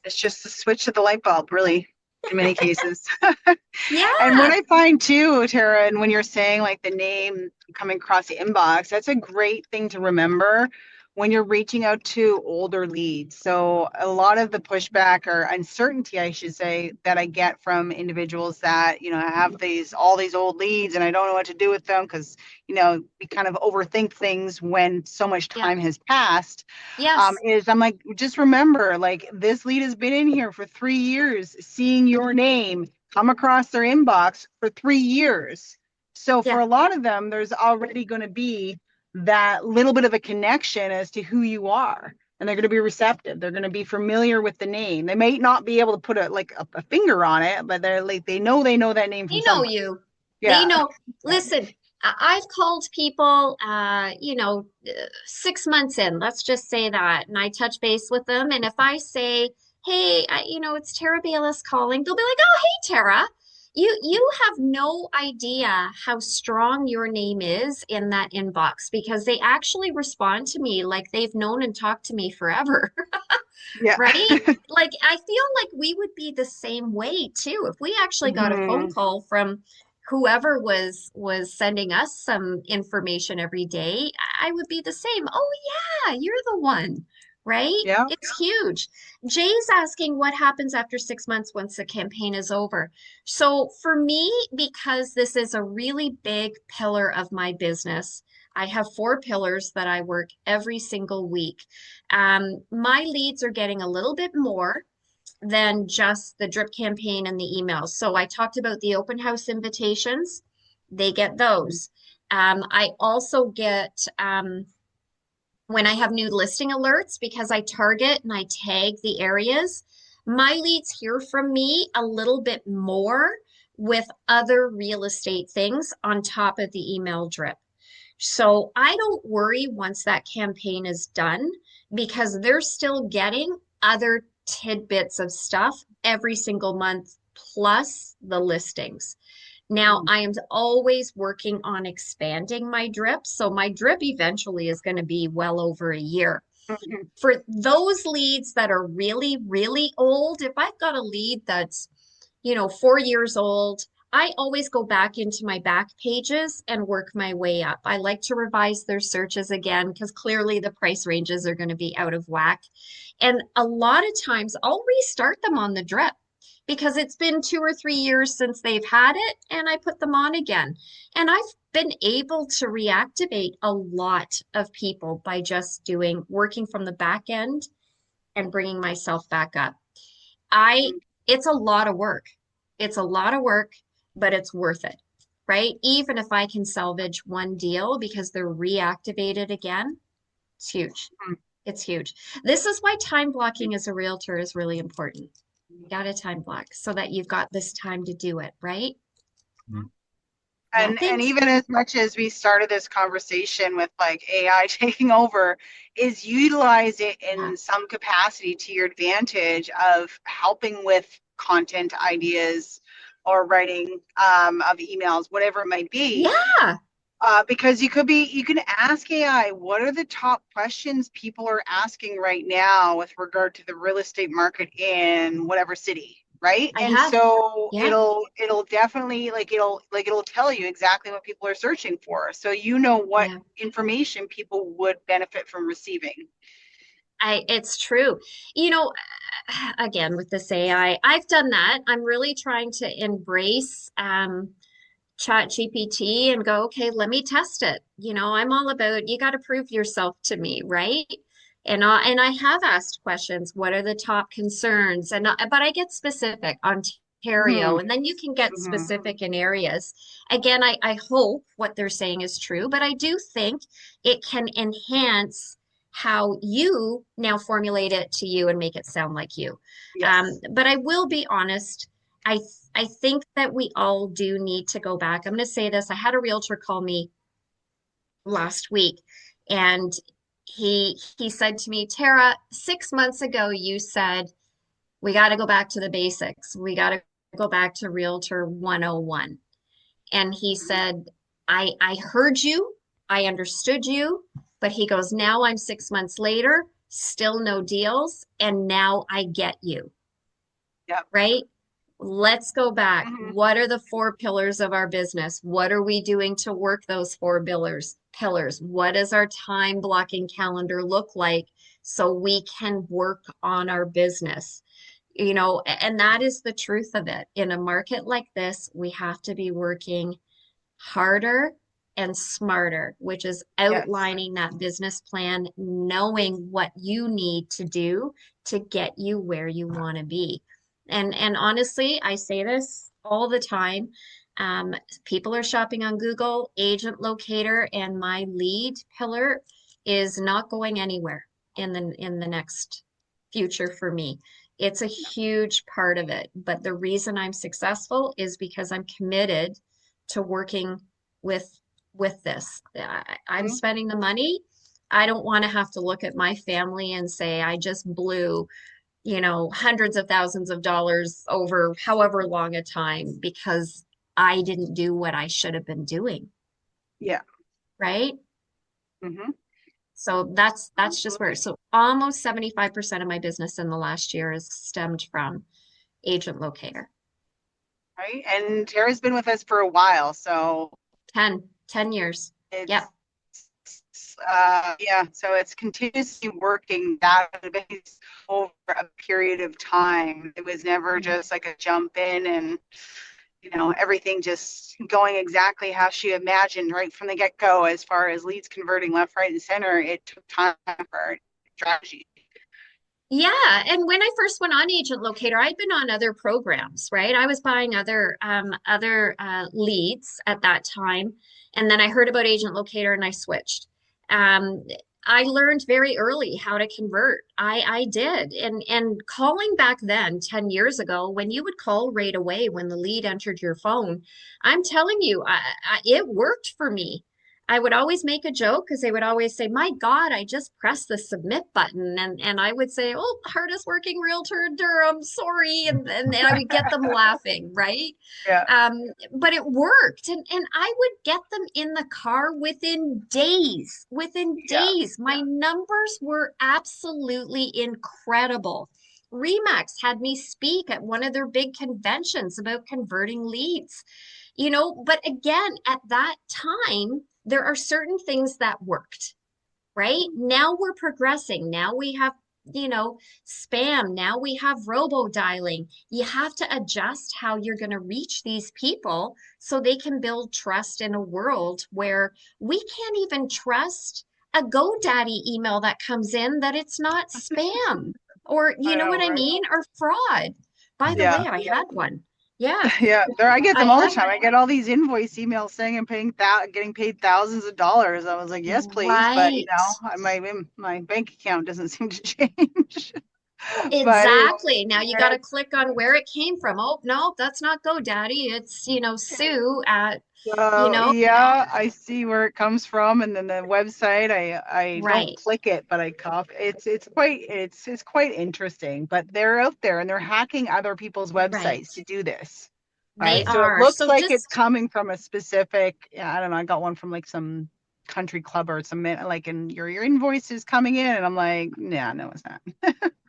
It's just the switch of the light bulb, really, in many cases. And what Yeah. I find too, Tara, and when you're saying like the name coming across the inbox, that's a great thing to remember when you're reaching out to older leads. So a lot of the pushback or uncertainty, I should say, that I get from individuals that, have all these old leads and I don't know what to do with them because, we kind of overthink things when so much Yeah. time has passed. Yes. Is I'm like, just remember, like this lead has been in here for 3 years, seeing your name come across their inbox for 3 years. So for Yeah. a lot of them, there's already going to be that little bit of a connection as to who you are. And they're going to be receptive. They're going to be familiar with the name. They may not be able to put a finger on it, but they're like they know that name from They know somewhere. you. They Yeah. know. Listen, I've called people, 6 months in, let's just say that, and I touch base with them. And if I say, hey, it's Tara Baylis calling, they'll be like, oh, hey, Tara. You have no idea how strong your name is in that inbox because they actually respond to me like they've known and talked to me forever. Yeah. Right? Like I feel like we would be the same way too. If we actually got a phone Mhm. call from whoever was sending us some information every day, I would be the same. Oh yeah, you're the one, right? Yeah. It's huge. Jay's asking what happens after 6 months once the campaign is over. So for me, because this is a really big pillar of my business, I have 4 pillars that I work every single week. My leads are getting a little bit more than just the drip campaign and the emails. So I talked about the open house invitations. They get those. I also get when I have new listing alerts because I target and I tag the areas. My leads hear from me a little bit more with other real estate things on top of the email drip. So I don't worry once that campaign is done because they're still getting other tidbits of stuff every single month, plus the listings. Now, Mhm. I am always working on expanding my drip. So my drip eventually is going to be well over a year. Mhm. For those leads that are really, really old, if I've got a lead that's 4 years old, I always go back into my back pages and work my way up. I like to revise their searches again because clearly the price ranges are going to be out of whack. And a lot of times I'll restart them on the drip because it's been 2 or 3 years since they've had it and I put them on again. And I've been able to reactivate a lot of people by just working from the back end and bringing myself back up. I it's a lot of work. It's a lot of work, but it's worth it, right? Even if I can salvage one deal because they're reactivated again, it's huge. It's huge. This is why time blocking as a realtor is really important. You got to time block so that you've got this time to do it, right? Mm. Yeah, And thanks. even as much as we started this conversation with like AI taking over, is utilize it Yeah. in some capacity to your advantage of helping with content ideas or writing of emails, whatever it might be. Yeah, Because you can ask AI, what are the top questions people are asking right now with regard to the real estate market in whatever city, right? I And have. so Yeah, it'll definitely it'll tell you exactly what people are searching for. So you know what yeah. information people would benefit from receiving. It's true. You know, again, with this AI, I've done that. I'm really trying to embrace chat GPT and go, okay, let me test it. I'm all about you got to prove yourself to me, right? And I have asked questions. What are the top concerns? But I get specific. Ontario, Mhm, and then you can get mhm. specific in areas. Again, I hope what they're saying is true, but I do think it can enhance how you now formulate it to you and make it sound like you. Yes. But I will be honest. I I think that we all do need to go back. I'm going to say this. I had a realtor call me last week and he said to me, Tara, 6 months ago you said we got to go back to the basics. We got to go back to Realtor 101. And he said, I heard you, I understood you, but he goes, now I'm 6 months later, still no deals, and now I get you, Yep. right? Let's go back. Mhm. What are the 4 pillars of our business? What are we doing to work those 4 pillars? What does our time blocking calendar look like so we can work on our business? And that is the truth of it. In a market like this, we have to be working harder and smarter, which is Yes. outlining that business plan, knowing what you need to do to get you where you want to be. And honestly, I say this all the time. Um, People are shopping on Google. Agent Locator and my lead pillar is not going anywhere in the next future for me. It's a huge part of it, but the reason I'm successful is because I'm committed to working with this. I'm Mhm. spending the money. I don't want to have to look at my family and say I just blew, hundreds of thousands of dollars over however long a time because I didn't do what I should have been doing, Yeah. right? Hmm. So that's just where, Absolutely. so almost 75% of my business in the last year is stemmed from Agent Locator. Right. And Tara's been with us for a while, so 10 years. it's Yep. yeah, so it's continuously working database over a period of time. It was never Mhm. just like a jump in and everything just going exactly how she imagined right from the get-go. As far as leads converting left, right, and center, it took time for our strategy. Yeah, and when I first went on Agent Locator, I'd been on other programs, right? I was buying other leads at that time, and then I heard about Agent Locator and I switched. Um, I learned very early how to convert. I did, and calling back then 10 years ago, when you would call right away when the lead entered your phone, I'm telling you, it worked for me. I would always make a joke because they would always say, "My God, I just pressed the submit button," and I would say, "Oh, hardest working realtor in Durham, sorry," and I would get them laughing, right? Yeah, Um, but it worked, and I would get them in the car within days. Within yeah. days, my numbers were absolutely incredible. Remax had me speak at one of their big conventions about converting leads. But again, at that time, there are certain things that worked, right? Now we're progressing. Now we have, spam. Now we have robo dialing. You have to adjust how you're going to reach these people so they can build trust in a world where we can't even trust a GoDaddy email that comes in that it's not spam or, you I know what know, I right? mean? Or fraud. By the Yeah. way, I had one. Yeah, Yeah, there I get I them all the had time. I get all these invoice emails saying I'm getting paid thousands of dollars. I was like, yes, please, but right. my bank account doesn't seem to change. But Exactly. Now you got to click on where it came from. Oh, no, that's not GoDaddy. It's, Sue at, you know, yeah, I see where it comes from, and then the website. I don't right, click it, but I copy. It's quite interesting. But they're out there and they're hacking other people's websites right. to do this. They Right. So it are. looks So like it's just, coming from a specific, yeah, I don't know, I got one from like some country club or some like, and your invoice is coming in, and I'm like, yeah, no, it's not.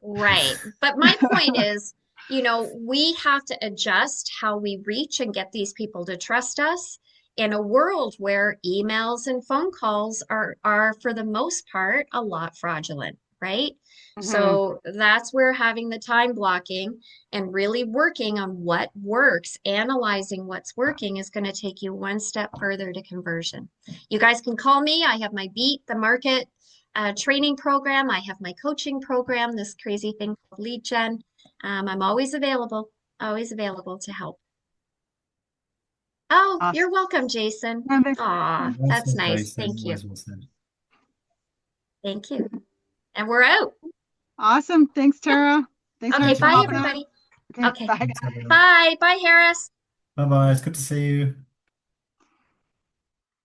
right. But my point is, we have to adjust how we reach and get these people to trust us in a world where emails and phone calls are for the most part a lot fraudulent, right? Hmm. So that's where having the time blocking and really working on what works, analyzing what's working is going to take you one step further to conversion. You guys can call me. I have my Beat the Market training program. I have my coaching program, this crazy thing called Lead Gen. I'm always available to help. Oh, you're Awesome. welcome, Jason. Yeah, thanks. Aw, Well that's said, nice. Jason. Thank you. Always well said. Thank you. And we're out. Awesome. Thanks, Yep. Tara. Thanks so Okay, much for bye, hopping on. everybody. Okay, Okay. bye. Thanks, everyone. Bye. Bye, Harris. Bye bye. It's good to see you.